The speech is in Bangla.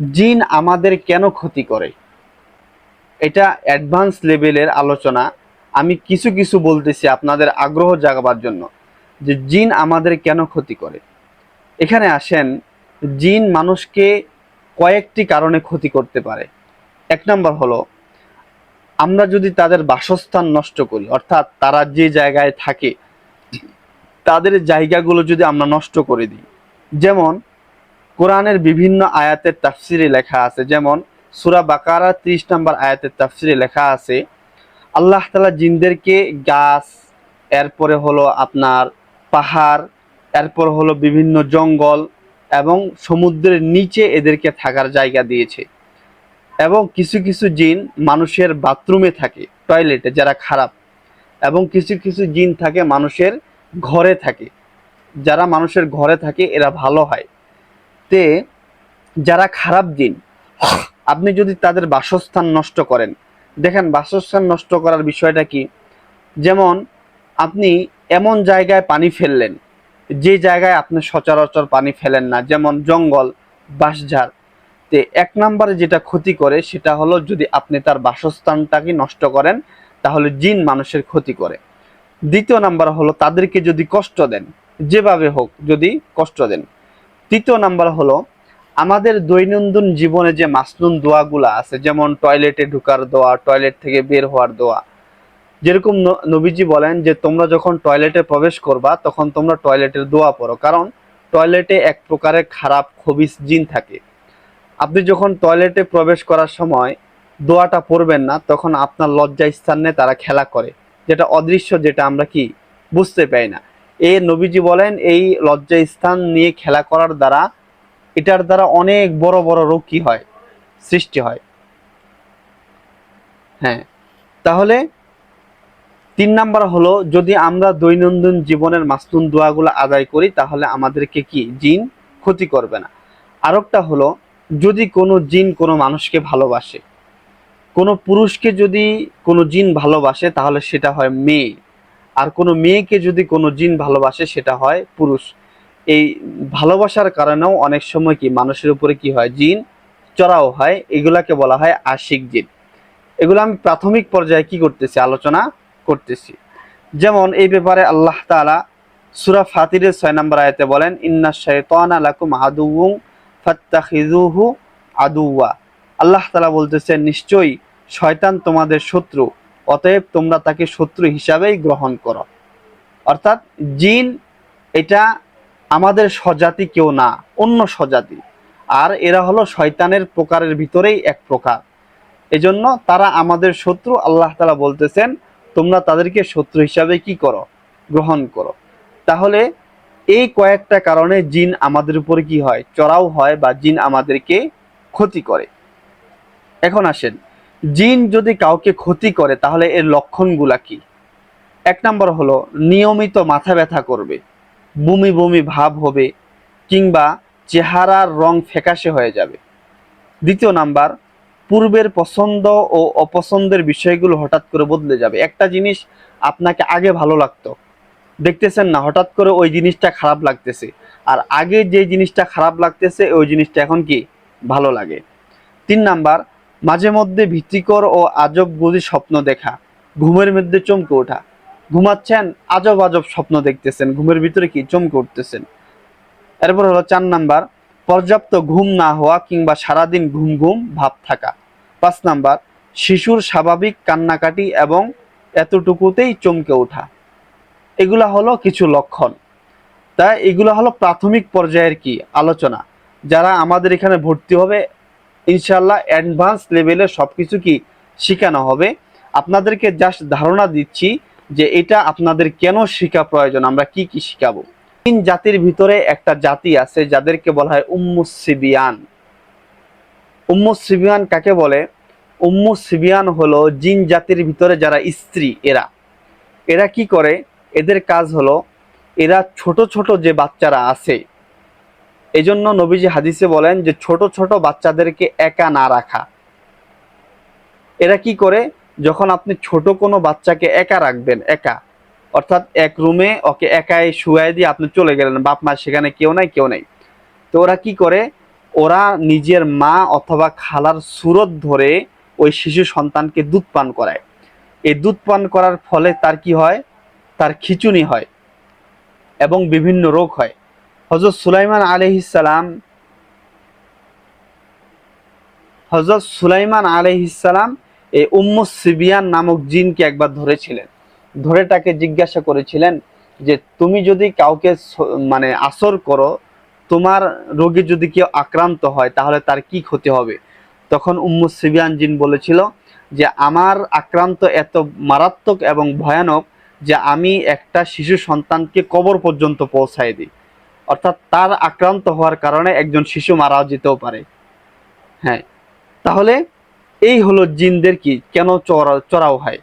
জিন আমাদের কেন ক্ষতি করে? এটা অ্যাডভান্স লেভেলের আলোচনা। আমি কিছু কিছু বলতেছি আপনাদের আগ্রহ জাগাবার জন্য যে জিন আমাদের কেন ক্ষতি করে। এখানে আসেন, জিন মানুষকে কয়েকটি কারণে ক্ষতি করতে পারে। এক নম্বর হলো, আমরা যদি তাদের বাসস্থান নষ্ট করি, অর্থাৎ তারা যে জায়গায় থাকে তাদের জায়গাগুলো যদি আমরা নষ্ট করে দিই। যেমন কোরআনের বিভিন্ন আয়াতের তাফসিরে লেখা আছে, যেমন সূরা বাকারা 30 নম্বর আয়াতের তাফসিরে লেখা আছে, আল্লাহ তাআলা জিনদেরকে গাছ, এরপরে হলো আপনার পাহাড়, এরপর হলো বিভিন্ন জঙ্গল এবং সমুদ্রের নিচে এদেরকে থাকার জায়গা দিয়েছে। এবং কিছু কিছু জিন মানুষের বাথরুমে থাকে, টয়লেটে, যারা খারাপ। এবং কিছু কিছু জিন থাকে মানুষের ঘরে থাকে, যারা মানুষের ঘরে থাকে এরা ভালো হয়। তে যারা খারাপ জিন, আপনি যদি তাদের বাসস্থান নষ্ট করেন, দেখেন বাসস্থান নষ্ট করার বিষয়টা কি। যেমন আপনি এমন জায়গায় পানি ফেললেন যে জায়গায় আপনি সচরাচর পানি ফেলেন না, যেমন জঙ্গল, বাঁশঝাড়। তে এক নম্বরে যেটা ক্ষতি করে সেটা হলো, যদি আপনি তার বাসস্থানটাকে নষ্ট করেন তাহলে জিন মানুষের ক্ষতি করে। দ্বিতীয় নাম্বার হলো, তাদেরকে যদি কষ্ট দেন, যেভাবে হোক যদি কষ্ট দেন। তৃতীয় নাম্বার হলো, আমাদের দৈনন্দিন জীবনে যে মাসনুন দোয়াগুলো আছে, যেমন টয়লেটে ঢোকার দোয়া, টয়লেট থেকে বের হওয়ার দোয়া। যেরকম নবীজি বলেন যে তোমরা যখন টয়লেটে প্রবেশ করবা তখন তোমরা টয়লেটের দোয়া পড়ো, কারণ টয়লেটে এক প্রকারের খারাপ খবিস জিন থাকে। আপনি যখন টয়লেটে প্রবেশ করার সময় দোয়াটা পড়বেন না, তখন আপনার লজ্জা স্থান নিয়ে তারা খেলা করে, যেটা অদৃশ্য, যেটা আমরা কি বুঝতে পাই না। এই নবীজি বলেন এই লজ্জা স্থান নিয়ে খেলা করার দ্বারা, এটার দ্বারা অনেক বড় বড় রোগ কি হয়, সৃষ্টি হয়। হ্যাঁ, তাহলে 3 নাম্বার হলো, যদি আমরা দৈনন্দিন জীবনের মাসনুন দোয়াগুলো আদায় করি তাহলে আমাদেরকে কি জিন ক্ষতি করবে না। আরেকটা হলো, যদি কোনো জিন কোনো মানুষকে ভালোবাসে, কোনো পুরুষকে যদি কোনো জিন ভালোবাসে তাহলে সেটা হয় মেয়ে, আর কোনো মেয়েকে যদি কোনো জিন ভালোবাসে সেটা হয় পুরুষ। এই ভালোবাসার কারণেও অনেক সময় কি মানুষের উপরে কি হয়, জিন চড়াও হয়। এগুলাকে বলা হয় আশিক জিন। এগুলো আমি প্রাথমিক পর্যায়ে কি করতেছি, আলোচনা করতেছি। যেমন এই ব্যাপারে আল্লাহ তাআলা সূরা ফাতিরের 6 নম্বর আয়াতে বলেন, ইন্নাশ শাইতানা লাকুম আদুউন ফাত্তাখিযুহু আদুওয়া। আল্লাহ তাআলা বলতেছেন, নিশ্চয়ই শয়তান তোমাদের শত্রু, অতএব তোমরা তাকে শত্রু হিসাবেই গ্রহণ করো। অর্থাৎ জিন এটা আমাদের স্বজাতি কেউ না, অন্য স্বজাতি। আর এরা হলো শয়তানের প্রকারের ভিতরেই এক প্রকার। এজন্য তারা আমাদের শত্রু। আল্লাহ তাআলা বলতেছেন তোমরা তাদেরকে শত্রু হিসাবে কি করো, গ্রহণ করো। তাহলে এই কয়েকটা কারণে জিন আমাদের উপরে কি হয়, চড়াও হয়, বা জিন আমাদেরকে ক্ষতি করে। এখন আসেন, জিন যদি কাউকে ক্ষতি করে তাহলে এর লক্ষণগুলা কি। 1 নম্বর হলো, নিয়মিত মাথা ব্যথা করবে, বমি বমি ভাব হবে, কিংবা চেহারার রং ফ্যাকাশে হয়ে যাবে। 2 নাম্বার, পূর্বের পছন্দ ও অপছন্দের বিষয়গুলো হঠাৎ করে বদলে যাবে। একটা জিনিস আপনাকে আগে ভালো লাগতো, দেখতেছেন না হঠাৎ করে ওই জিনিসটা খারাপ লাগতেছে, আর আগে যে জিনিসটা খারাপ লাগতেছে ওই জিনিসটা এখন কি ভালো লাগে। 3 নাম্বার, মাঝে মধ্যে ভীতিকর ও আজব গদি স্বপ্ন দেখা, ঘুমের মধ্যে চমকে ওঠা। ঘুমাচ্ছেন, আজব আজব স্বপ্ন দেখতেছেন, ঘুমের ভিতরে কি চমকে উঠতেছেন। এরপর হলো 4 নাম্বার, পর্যাপ্ত ঘুম না হওয়া কিংবা সারাদিন ঘুম ঘুম ভাব থাকা। 5 নাম্বার, শিশুর স্বাভাবিক কান্নাকাটি এবং এতটুকুতেই চমকে ওঠা। এগুলা হলো কিছু লক্ষণ। তাই এগুলো হলো প্রাথমিক পর্যায়ের কি আলোচনা। যারা আমাদের এখানে ভর্তি হবে ইনশাল্লাহ অ্যাডভান্স লেভেলে সবকিছু কি শেখানো হবে। আপনাদেরকে জাস্ট ধারণা দিচ্ছি যে এটা আপনাদের কেন শেখা প্রয়োজন, আমরা কি কি শিখাবো। 3 জাতির ভিতরে একটা জাতি আছে যাদেরকে বলা হয় উম্মুস সিবিয়ান। উম্মুস সিবিয়ান কাকে বলে? উম্মুস সিবিয়ান হলো জিন জাতির ভিতরে যারা স্ত্রী, এরা এরা কি করে, এদের কাজ হলো, এরা ছোট ছোট যে বাচ্চারা আছে, এজন্য নবীজি হাদিসে বলেন যে ছোট ছোট বাচ্চাদেরকে একা না রাখা। এরা কি করে, যখন আপনি ছোট কোনো বাচ্চাকে একা রাখবেন, একা অর্থাৎ এক রুমে ওকে একাই শুয়াই দিয়ে আপনি চলে গেলেন, বাপ মা সেখানে কেউ নাই, কেউ নেই। তো ওরা কি করে, ওরা নিজের মা অথবা খালার সুরত ধরে ওই শিশু সন্তানকে দুধ পান করায়। এই দুধ পান করার ফলে তার কি হয়? তার খিঁচুনি হয় এবং বিভিন্ন রোগ হয়। হযরত সুলাইমান আলাইহিস সালাম এই উম্মু সিবিয়ান নামক জিনকে একবার ধরেছিলেন। ধরে তাকে জিজ্ঞাসা করেছিলেন যে তুমি যদি কাউকে মানে আসর করো, তোমার রোগে যদি কেউ আক্রান্ত হয় তাহলে তার কি ক্ষতি হবে? তখন উম্মু সিবিয়ান জিন বলেছিল যে আমার আক্রান্ত এত মারাত্মক এবং ভয়ানক যে আমি একটা শিশু সন্তানকে কবর পর্যন্ত পৌঁছায় দিই। অর্থাৎ তার আক্রান্ত হওয়ার কারণে একজন শিশু মারা যেতেও পারে। হ্যাঁ, তাহলে এই হলো জিনদের কি কেন চড়াও হয়।